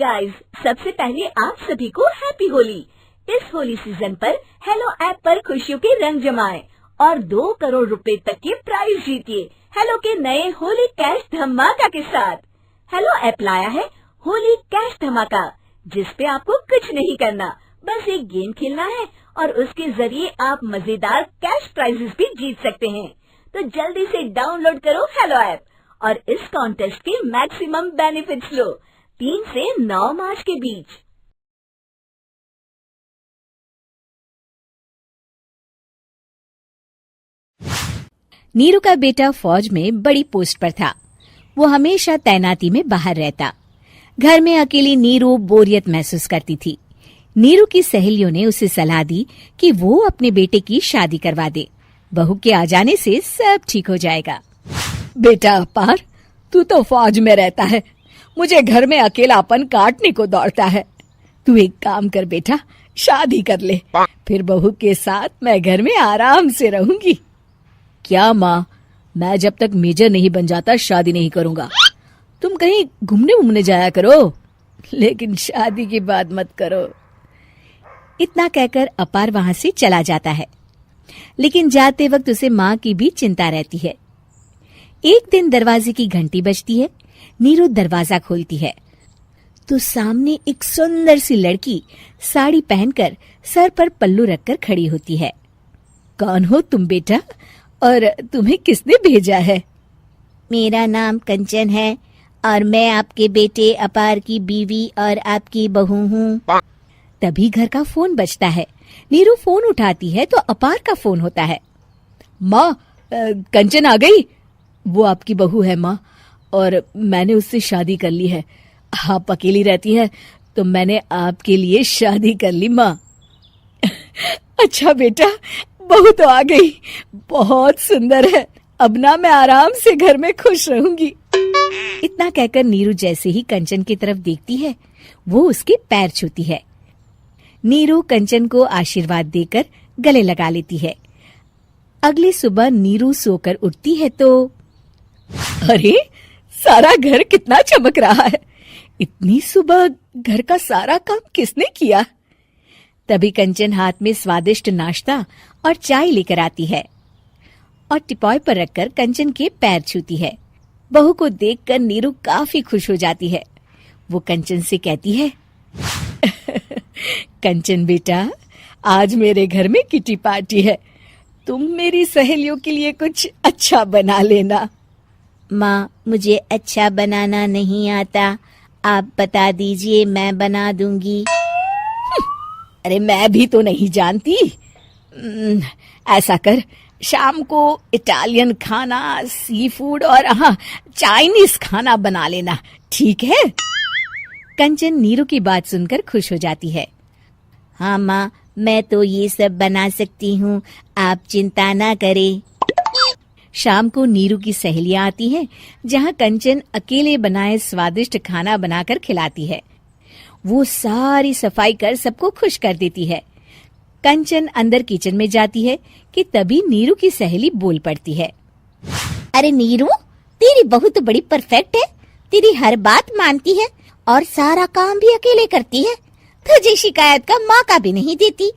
Guys, सबसे पहले आप सभी को हैप्पी होली। इस होली सीजन पर हेलो ऐप पर खुशियों के रंग जमाएं और 2 करोड़ रुपए तक के प्राइज जीतिए हेलो के नए होली कैश धमाका के साथ। हेलो ऐप लाया है होली कैश धमाका, जिस पे आपको कुछ नहीं करना, बस एक गेम खेलना है और उसके जरिए आप मजेदार कैश प्राइजेस भी जीत सकते हैं। तो जल्दी से डाउनलोड करो हेलो ऐप और इस कॉन्टेस्ट के मैक्सिमम बेनिफिट्स लो 3 से 9 मार्च के बीच। नीरू का बेटा फौज में बड़ी पोस्ट पर था। वो हमेशा तैनाती में बाहर रहता। घर में अकेली नीरू बोरियत महसूस करती थी। नीरू की सहेलियों ने उसे सलाह दी कि वो अपने बेटे की शादी करवा दे। बहू के आ जाने से सब ठीक हो जाएगा। बेटा अपार, तू तो फौज में रहता है, मुझे घर में अकेलापन काटने को दौड़ता है। तू एक काम कर बेटा, शादी कर ले, फिर बहू के साथ मैं घर में आराम से रहूंगी। क्या माँ, मैं जब तक मेजर नहीं बन जाता शादी नहीं करूंगा। तुम कहीं घूमने जाया करो, लेकिन शादी की बात मत करो। इतना कहकर अपार वहां से चला जाता है, लेकिन जाते वक्त उसे माँ की भी चिंता रहती है। एक दिन दरवाजे की घंटी बजती है। नीरू दरवाजा खोलती है तो सामने एक सुंदर सी लड़की साड़ी पहनकर सर पर पल्लू रखकर खड़ी होती है। कौन हो तुम बेटा, और तुम्हें किसने भेजा है? मेरा नाम कंचन है और मैं आपके बेटे अपार की बीवी और आपकी बहू हूँ। तभी घर का फोन बजता है। नीरू फोन उठाती है तो अपार का फोन होता है। माँ, कंचन आ गई। वो आपकी बहू है माँ, और मैंने उससे शादी कर ली है। आप अकेली रहती है तो मैंने आपके लिए शादी कर ली माँ। अच्छा बेटा, बहू तो आ गई, बहुत सुंदर है। अब ना मैं आराम से घर में खुश रहूंगी। इतना कहकर नीरू जैसे ही कंचन की तरफ देखती है, वो उसके पैर छूती है। नीरू कंचन को आशीर्वाद देकर गले लगा लेती है। अगली सुबह नीरू सोकर उठती है तो अरे, सारा घर कितना चमक रहा है। इतनी सुबह घर का सारा काम किसने किया? तभी कंचन हाथ में स्वादिष्ट नाश्ता और चाय लेकर आती है और टिपॉय पर रखकर कंचन के पैर छूती है। बहू को देखकर नीरू काफी खुश हो जाती है। वो कंचन से कहती है, कंचन बेटा, आज मेरे घर में किटी पार्टी है, तुम मेरी सहेलियों के लिए कुछ अच्छा बना लेना। माँ, मुझे अच्छा बनाना नहीं आता, आप बता दीजिए, मैं बना दूंगी। अरे मैं भी तो नहीं जानती। ऐसा कर, शाम को इटालियन खाना, सी फूड और हाँ, चाइनीज खाना बना लेना, ठीक है? कंचन नीरू की बात सुनकर खुश हो जाती है। हाँ माँ, मैं तो ये सब बना सकती हूँ, आप चिंता ना करें। शाम को नीरू की सहेलियां आती हैं, जहाँ कंचन अकेले बनाए स्वादिष्ट खाना बनाकर खिलाती है। वो सारी सफाई कर सबको खुश कर देती है। कंचन अंदर किचन में जाती है कि तभी नीरू की सहेली बोल पड़ती है। अरे नीरू, तेरी बहू तो बड़ी परफेक्ट है, तेरी हर बात मानती है और सारा काम भी अकेले करती है, तुझे शिकायत का मौका भी नहीं देती।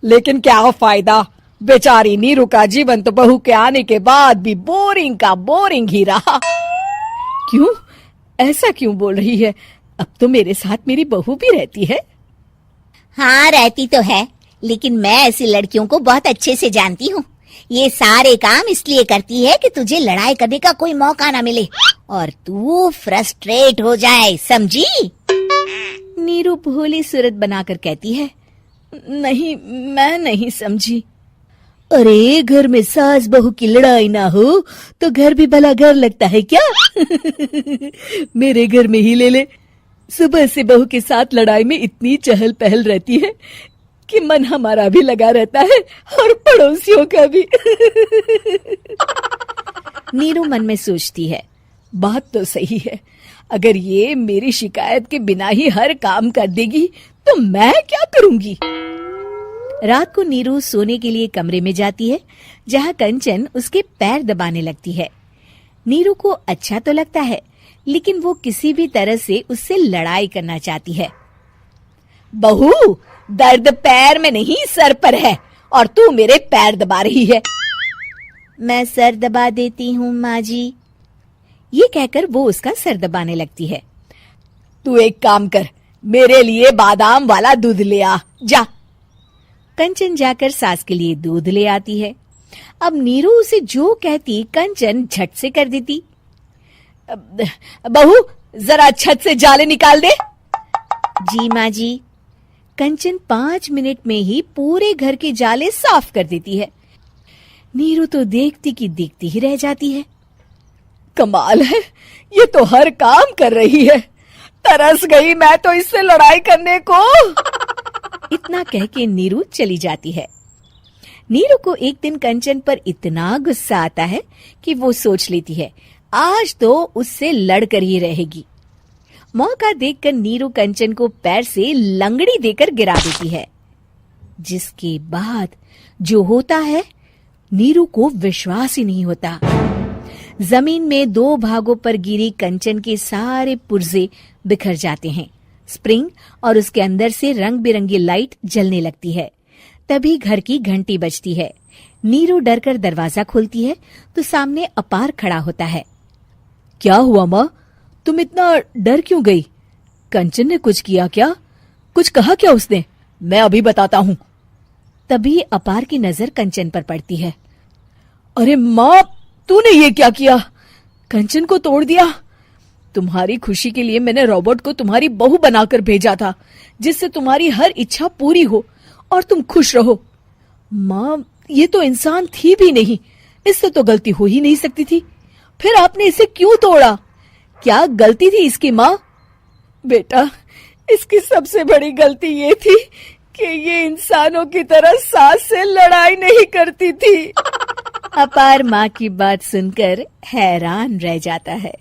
लेकिन क्या फायदा, बेचारी नीरू का जीवन तो बहू के आने के बाद भी बोरिंग का बोरिंग ही रहा। क्यों, ऐसा क्यों बोल रही है? अब तो मेरे साथ मेरी बहू भी रहती है। हाँ, रहती तो है, लेकिन मैं ऐसी लड़कियों को बहुत अच्छे से जानती हूँ। ये सारे काम इसलिए करती है कि तुझे लड़ाई करने का कोई मौका ना मिले और तू फ्रस्ट्रेट हो जाए, समझी? नीरू भोली सूरत बनाकर कहती है, नहीं, मैं नहीं समझी। अरे, घर में सास बहू की लड़ाई ना हो तो घर भी भला घर लगता है क्या? मेरे घर में ही ले ले, सुबह से बहू के साथ लड़ाई में इतनी चहल पहल रहती है कि मन हमारा भी लगा रहता है और पड़ोसियों का भी। नीरू मन में सोचती है, बात तो सही है, अगर ये मेरी शिकायत के बिना ही हर काम कर देगी तो मैं क्या करूंगी? रात को नीरू सोने के लिए कमरे में जाती है, जहाँ कंचन उसके पैर दबाने लगती है। नीरू को अच्छा तो लगता है, लेकिन वो किसी भी तरह से उससे लड़ाई करना चाहती है। बहू, दर्द पैर में नहीं सर पर है और तू मेरे पैर दबा रही है। मैं सर दबा देती हूँ माँ जी। ये कहकर वो उसका सर दबाने लगती है। तू एक काम कर, मेरे लिए बादाम वाला दूध ले आ, जा। कंचन जाकर सास के लिए दूध ले आती है। अब नीरू उसे जो कहती कंचन झट से कर देती। बहू, जरा छत से जाले निकाल दे। जी माँ जी। कंचन 5 मिनट में ही पूरे घर के जाले साफ कर देती है। नीरू तो देखती की देखती ही रह जाती है। कमाल है, ये तो हर काम कर रही है। तरस गई मैं तो इससे लड़ाई करने को। इतना कह के नीरू चली जाती है। नीरू को एक दिन कंचन पर इतना गुस्सा आता है कि वो सोच लेती है आज तो उससे लड़कर ही रहेगी। मौका देखकर नीरू कंचन को पैर से लंगड़ी देकर गिरा देती है, जिसके बाद जो होता है नीरू को विश्वास ही नहीं होता। जमीन में 2 भागों पर गिरी कंचन के सारे पुर्जे बिखर जाते हैं। स्प्रिंग और उसके अंदर से रंग बिरंगी लाइट जलने लगती है। तभी घर की घंटी बजती है। नीरू डरकर दरवाजा खोलती है तो सामने अपार खड़ा होता है। क्या हुआ माँ, तुम इतना डर क्यों गई? कंचन ने कुछ किया क्या? कुछ कहा क्या उसने? मैं अभी बताता हूँ। तभी अपार की नजर कंचन पर पड़ती है। अरे माँ, तूने ये क्या किया? कंचन को तोड़ दिया। तुम्हारी खुशी के लिए मैंने रॉबर्ट को तुम्हारी बहू बनाकर भेजा था, जिससे तुम्हारी हर इच्छा पूरी हो और तुम खुश रहो। माँ, ये तो इंसान थी भी नहीं, इससे तो गलती हो ही नहीं सकती थी। फिर आपने इसे क्यों तोड़ा? क्या गलती थी इसकी माँ? बेटा, इसकी सबसे बड़ी गलती ये थी कि ये इंसानों की तरह सास से लड़ाई नहीं करती थी। अपार माँ की बात सुनकर हैरान रह जाता है।